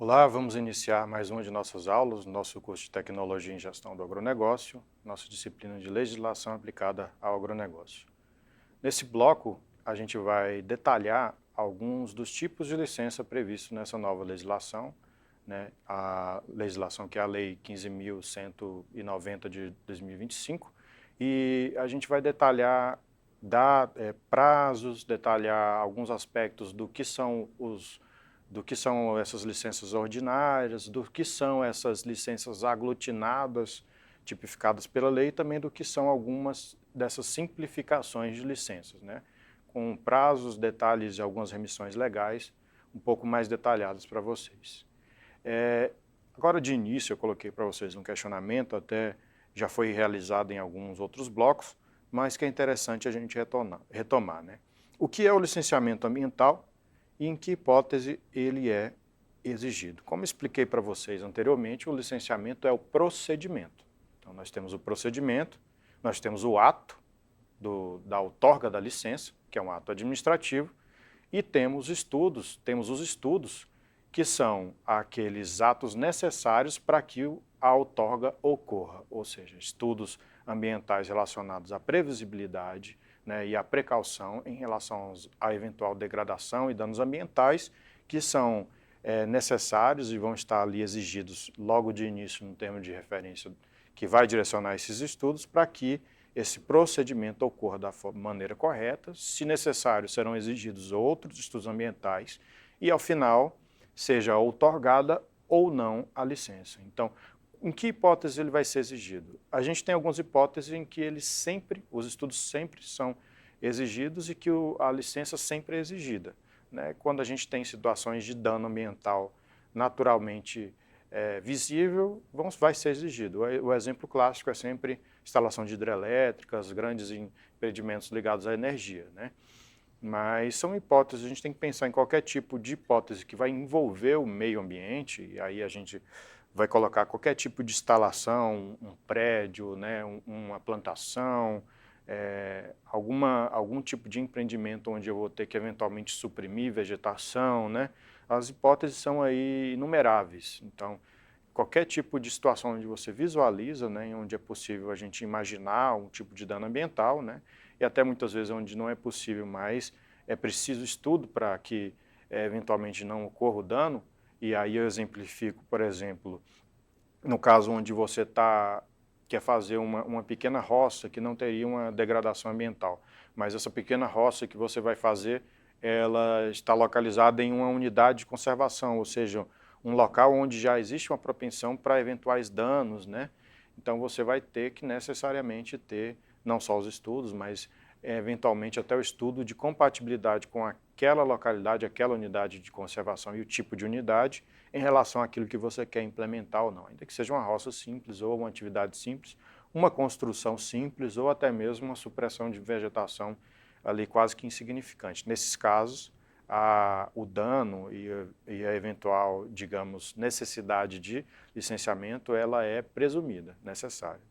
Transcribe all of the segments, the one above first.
Olá, vamos iniciar mais uma de nossas aulas, nosso curso de Tecnologia em Gestão do Agronegócio, nossa disciplina de Legislação aplicada ao agronegócio. Nesse bloco, a gente vai detalhar alguns dos tipos de licença previstos nessa nova legislação, né? A legislação que é a Lei 15.190 de 2025, e a gente vai detalhar prazos, detalhar alguns aspectos do que são essas licenças ordinárias, do que são essas licenças aglutinadas, tipificadas pela lei, e também do que são algumas dessas simplificações de licenças, né? Com prazos, detalhes e algumas remissões legais um pouco mais detalhadas para vocês. Agora, de início, eu coloquei para vocês um questionamento, até já foi realizado em alguns outros blocos, mas que é interessante a gente retomar, né? O que é o licenciamento ambiental e em que hipótese ele é exigido? Como expliquei para vocês anteriormente, o licenciamento é o procedimento. Então, nós temos o procedimento, nós temos o ato da outorga da licença, que é um ato administrativo, e temos os estudos, que são aqueles atos necessários para que a outorga ocorra, ou seja, estudos ambientais relacionados à previsibilidade, né, e à precaução em relação à eventual degradação e danos ambientais, que são necessários e vão estar ali exigidos logo de início no termo de referência que vai direcionar esses estudos para que esse procedimento ocorra da maneira correta. Se necessário, serão exigidos outros estudos ambientais e, ao final, seja outorgada ou não a licença. Então, em que hipótese ele vai ser exigido? A gente tem algumas hipóteses em que os estudos sempre são exigidos e que a licença sempre é exigida, né? Quando a gente tem situações de dano ambiental naturalmente visível, vai ser exigido. O exemplo clássico é sempre instalação de hidrelétricas, grandes empreendimentos ligados à energia, né? Mas são hipóteses, a gente tem que pensar em qualquer tipo de hipótese que vai envolver o meio ambiente, e aí a gente vai colocar qualquer tipo de instalação, um prédio, né, uma plantação, algum tipo de empreendimento onde eu vou ter que eventualmente suprimir vegetação, né? As hipóteses são aí inumeráveis. Então, qualquer tipo de situação onde você visualiza, né, onde é possível a gente imaginar um tipo de dano ambiental, né, e até muitas vezes onde não é possível, mas é preciso estudo para que eventualmente não ocorra o dano. E aí eu exemplifico, por exemplo, no caso onde você quer fazer uma pequena roça que não teria uma degradação ambiental, mas essa pequena roça que você vai fazer, ela está localizada em uma unidade de conservação, ou seja, um local onde já existe uma propensão para eventuais danos, né? Então você vai ter que necessariamente ter não só os estudos, mas eventualmente até o estudo de compatibilidade com aquela localidade, aquela unidade de conservação e o tipo de unidade em relação àquilo que você quer implementar ou não, ainda que seja uma roça simples ou uma atividade simples, uma construção simples ou até mesmo uma supressão de vegetação ali quase que insignificante. Nesses casos, o dano e a eventual, digamos, necessidade de licenciamento, ela é presumida, necessária.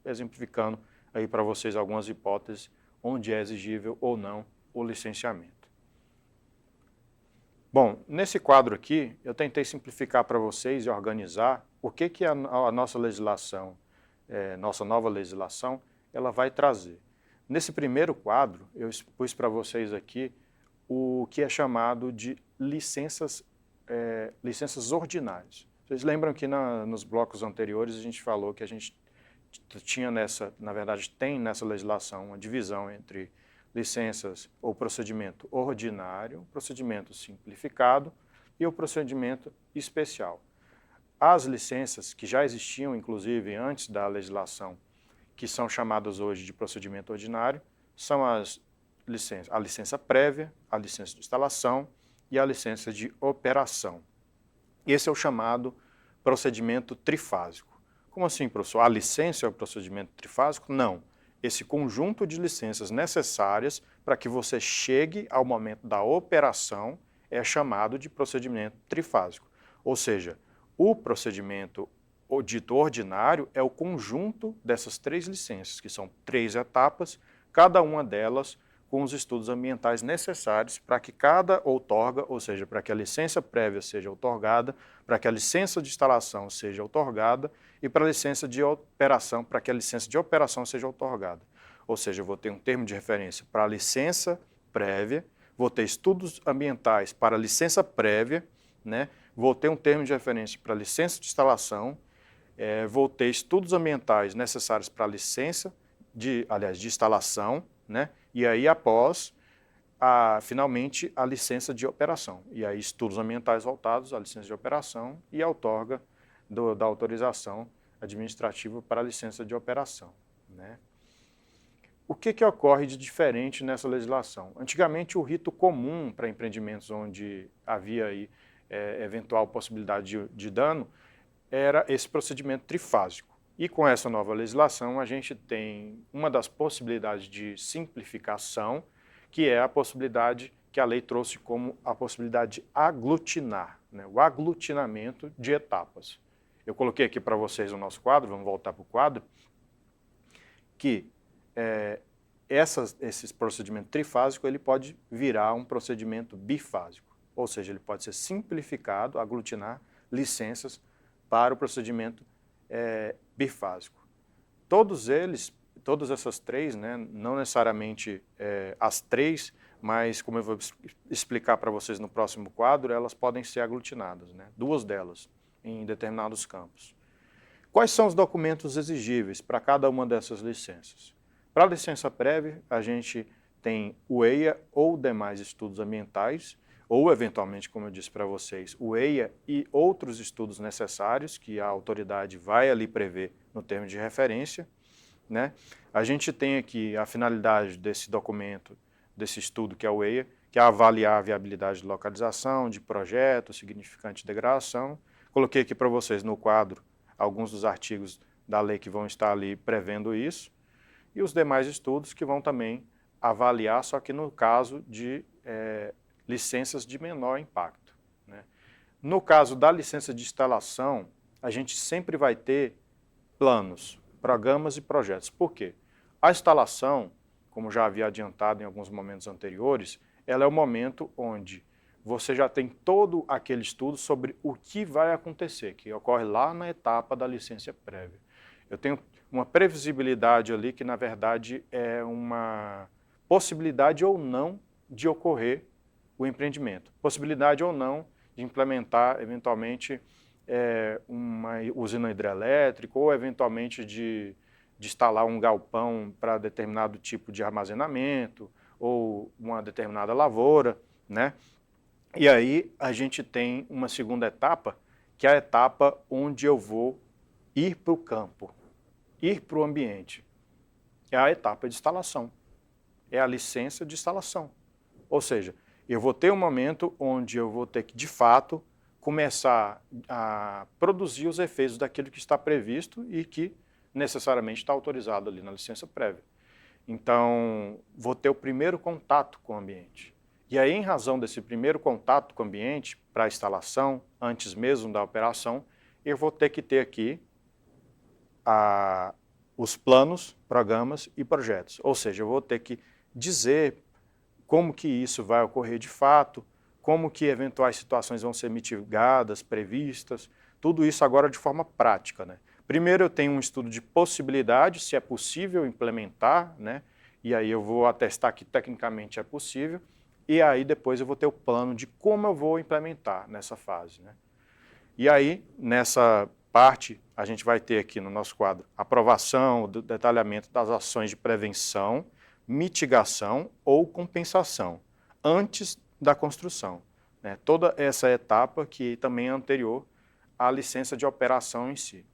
Exemplificando aí para vocês algumas hipóteses onde é exigível ou não o licenciamento. Bom, nesse quadro aqui, eu tentei simplificar para vocês e organizar o que a nossa legislação, nossa nova legislação, ela vai trazer. Nesse primeiro quadro, eu expus para vocês aqui o que é chamado de licenças ordinárias. Vocês lembram que nos blocos anteriores a gente falou que a gente tinha na verdade tem nessa legislação uma divisão entre licenças ou procedimento ordinário, procedimento simplificado e o procedimento especial. As licenças que já existiam, inclusive, antes da legislação, que são chamadas hoje de procedimento ordinário, são a licença prévia, a licença de instalação e a licença de operação. Esse é o chamado procedimento trifásico. Como assim, professor? A licença é o procedimento trifásico? Não. Esse conjunto de licenças necessárias para que você chegue ao momento da operação é chamado de procedimento trifásico. Ou seja, o procedimento dito ordinário é o conjunto dessas três licenças, que são 3 etapas, cada uma delas com os estudos ambientais necessários para que cada outorga, ou seja, para que a licença prévia seja outorgada, para que a licença de instalação seja outorgada e para a licença de operação, para que a licença de operação seja outorgada. Ou seja, eu vou ter um termo de referência para a licença prévia, vou ter estudos ambientais para a licença prévia, né? Vou ter um termo de referência para a licença de instalação, vou ter estudos ambientais necessários para a licença de instalação, né? E aí após, finalmente, a licença de operação. E aí estudos ambientais voltados à licença de operação e a outorga da autorização administrativa para a licença de operação, né? O que ocorre de diferente nessa legislação? Antigamente, o rito comum para empreendimentos onde havia aí, eventual possibilidade de dano era esse procedimento trifásico. E com essa nova legislação, a gente tem uma das possibilidades de simplificação, que é a possibilidade que a lei trouxe como a possibilidade de aglutinar, né? O aglutinamento de etapas. Eu coloquei aqui para vocês o nosso quadro, vamos voltar para o quadro, que esse procedimento trifásico ele pode virar um procedimento bifásico, ou seja, ele pode ser simplificado, aglutinar licenças para o procedimento bifásico. Todas essas três, né, não necessariamente as três, mas como eu vou explicar para vocês no próximo quadro, elas podem ser aglutinadas, né, duas delas em determinados campos. Quais são os documentos exigíveis para cada uma dessas licenças? Para a licença prévia, a gente tem o EIA ou demais estudos ambientais, ou eventualmente, como eu disse para vocês, o EIA e outros estudos necessários que a autoridade vai ali prever no termo de referência, né? A gente tem aqui a finalidade desse documento, desse estudo que é o EIA, que é avaliar a viabilidade de localização, de projeto, significante de degradação. Coloquei aqui para vocês no quadro alguns dos artigos da lei que vão estar ali prevendo isso, e os demais estudos que vão também avaliar, só que no caso de licenças de menor impacto, né? No caso da licença de instalação, a gente sempre vai ter planos, programas e projetos. Por quê? A instalação, como já havia adiantado em alguns momentos anteriores, ela é o momento onde você já tem todo aquele estudo sobre o que vai acontecer, que ocorre lá na etapa da licença prévia. Eu tenho uma previsibilidade ali que, na verdade, é uma possibilidade ou não de ocorrer o empreendimento. Possibilidade ou não de implementar, eventualmente, uma usina hidrelétrica ou, eventualmente, de instalar um galpão para determinado tipo de armazenamento ou uma determinada lavoura, né? E aí a gente tem uma segunda etapa, que é a etapa onde eu vou ir para o campo, ir para o ambiente. É a etapa de instalação, é a licença de instalação. Ou seja, eu vou ter um momento onde eu vou ter que, de fato, começar a produzir os efeitos daquilo que está previsto e que necessariamente está autorizado ali na licença prévia. Então, vou ter o primeiro contato com o ambiente. E aí, em razão desse primeiro contato com o ambiente, para a instalação, antes mesmo da operação, eu vou ter que ter aqui os planos, programas e projetos. Ou seja, eu vou ter que dizer como que isso vai ocorrer de fato, como que eventuais situações vão ser mitigadas, previstas, tudo isso agora de forma prática, né? Primeiro eu tenho um estudo de possibilidade, se é possível implementar, né? E aí eu vou atestar que tecnicamente é possível, e aí depois eu vou ter o plano de como eu vou implementar nessa fase, né? E aí, nessa parte, a gente vai ter aqui no nosso quadro aprovação, do detalhamento das ações de prevenção, mitigação ou compensação, antes da construção, né? Toda essa etapa que também é anterior à licença de operação em si.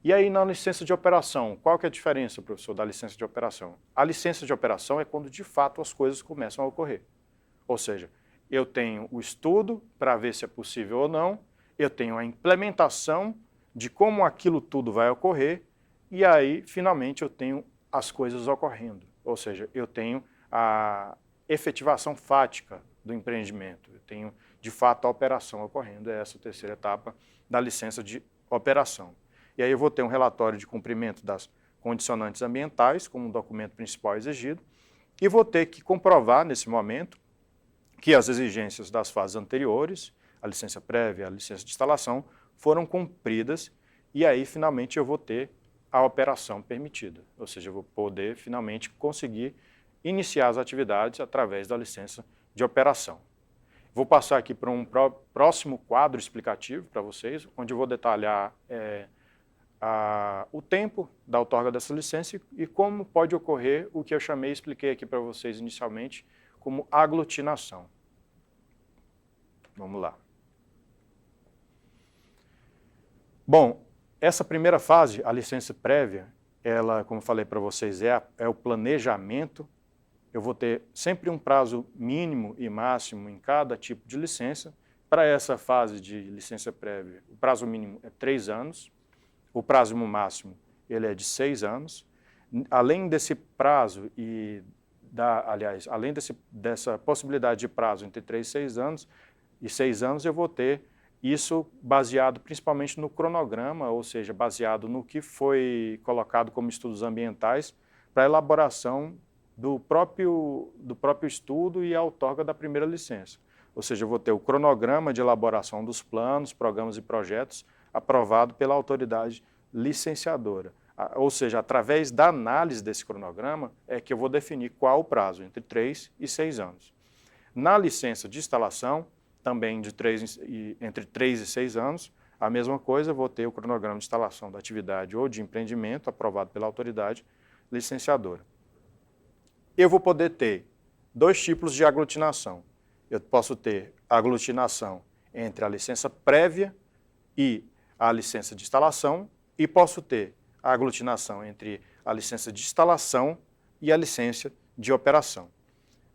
E aí, na licença de operação, qual que é a diferença, professor, da licença de operação? A licença de operação é quando, de fato, as coisas começam a ocorrer. Ou seja, eu tenho o estudo para ver se é possível ou não, eu tenho a implementação de como aquilo tudo vai ocorrer, e aí, finalmente, eu tenho as coisas ocorrendo. Ou seja, eu tenho a efetivação fática do empreendimento, eu tenho, de fato, a operação ocorrendo, é essa a terceira etapa da licença de operação. E aí eu vou ter um relatório de cumprimento das condicionantes ambientais, como documento principal exigido, e vou ter que comprovar nesse momento que as exigências das fases anteriores, a licença prévia, a licença de instalação, foram cumpridas e aí finalmente eu vou ter a operação permitida, ou seja, eu vou poder finalmente conseguir iniciar as atividades através da licença de operação. Vou passar aqui para um próximo quadro explicativo para vocês, onde eu vou detalhar o tempo da outorga dessa licença e como pode ocorrer o que eu chamei e expliquei aqui para vocês inicialmente como aglutinação. Vamos lá. Bom, essa primeira fase, a licença prévia, ela, como falei para vocês, é o planejamento. Eu vou ter sempre um prazo mínimo e máximo em cada tipo de licença. Para essa fase de licença prévia, o prazo mínimo é 3 anos, o prazo máximo ele é de 6 anos. Além desse prazo além dessa possibilidade de prazo entre 3 e 6 anos, eu vou ter isso baseado principalmente no cronograma, ou seja, baseado no que foi colocado como estudos ambientais para a elaboração do próprio estudo e a outorga da primeira licença. Ou seja, eu vou ter o cronograma de elaboração dos planos, programas e projetos aprovado pela autoridade licenciadora. Ou seja, através da análise desse cronograma é que eu vou definir qual o prazo, entre 3 e 6 anos. Na licença de instalação, também entre 3 e 6 anos, a mesma coisa, eu vou ter o cronograma de instalação da atividade ou de empreendimento aprovado pela autoridade licenciadora. Eu vou poder ter 2 tipos de aglutinação. Eu posso ter aglutinação entre a licença prévia e a licença de instalação e posso ter a aglutinação entre a licença de instalação e a licença de operação.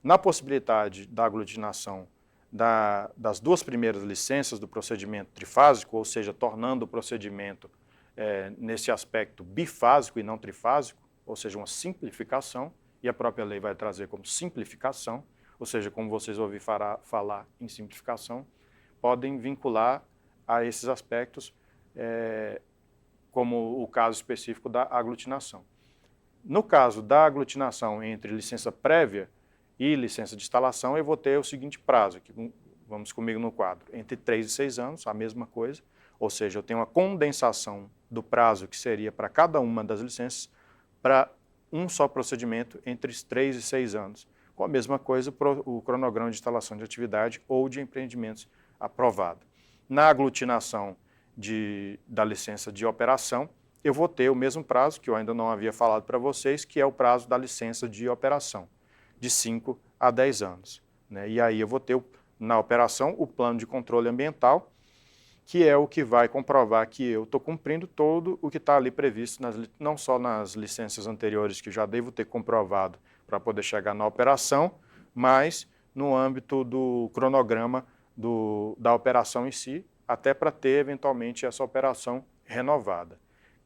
Na possibilidade da aglutinação das 2 primeiras licenças do procedimento trifásico, ou seja, tornando o procedimento nesse aspecto bifásico e não trifásico, ou seja, uma simplificação, e a própria lei vai trazer como simplificação, ou seja, como vocês ouviram falar em simplificação, podem vincular a esses aspectos, como o caso específico da aglutinação. No caso da aglutinação entre licença prévia e licença de instalação, eu vou ter o seguinte prazo, aqui, vamos comigo no quadro, entre 3 e 6 anos, a mesma coisa, ou seja, eu tenho uma condensação do prazo que seria para cada uma das licenças para um só procedimento entre 3 e 6 anos, com a mesma coisa o cronograma de instalação de atividade ou de empreendimentos aprovado. Na aglutinação da licença de operação, eu vou ter o mesmo prazo, que eu ainda não havia falado para vocês, que é o prazo da licença de operação, de 5 a 10 anos. Né? E aí eu vou ter, na operação, o plano de controle ambiental, que é o que vai comprovar que eu estou cumprindo todo o que está ali previsto, não só nas licenças anteriores, que eu já devo ter comprovado para poder chegar na operação, mas no âmbito do cronograma da operação em si, até para ter, eventualmente, essa operação renovada.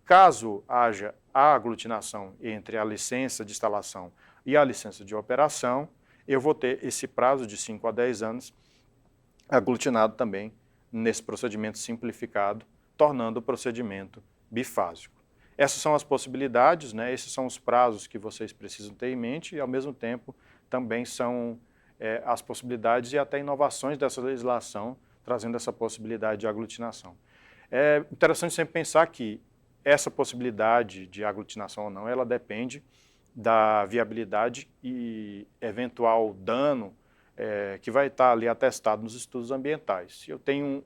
Caso haja a aglutinação entre a licença de instalação e a licença de operação, eu vou ter esse prazo de 5 a 10 anos aglutinado também nesse procedimento simplificado, tornando o procedimento bifásico. Essas são as possibilidades, né? Esses são os prazos que vocês precisam ter em mente e, ao mesmo tempo, também são as possibilidades e até inovações dessa legislação, trazendo essa possibilidade de aglutinação. É interessante sempre pensar que essa possibilidade de aglutinação ou não, ela depende da viabilidade e eventual dano que vai estar ali atestado nos estudos ambientais. Se eu tenho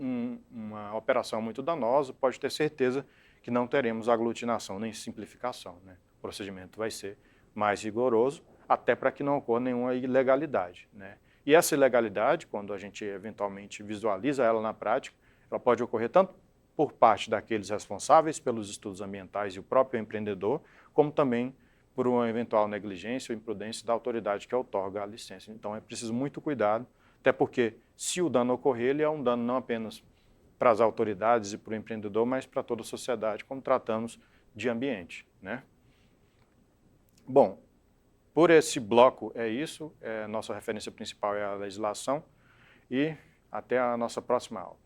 uma operação muito danosa, pode ter certeza que não teremos aglutinação nem simplificação. Né? O procedimento vai ser mais rigoroso, até para que não ocorra nenhuma ilegalidade. Né? E essa ilegalidade, quando a gente eventualmente visualiza ela na prática, ela pode ocorrer tanto por parte daqueles responsáveis pelos estudos ambientais e o próprio empreendedor, como também por uma eventual negligência ou imprudência da autoridade que outorga a licença. Então é preciso muito cuidado, até porque se o dano ocorrer, ele é um dano não apenas para as autoridades e para o empreendedor, mas para toda a sociedade, como tratamos de ambiente. Né? Bom, por esse bloco é isso, nossa referência principal é a legislação e até a nossa próxima aula.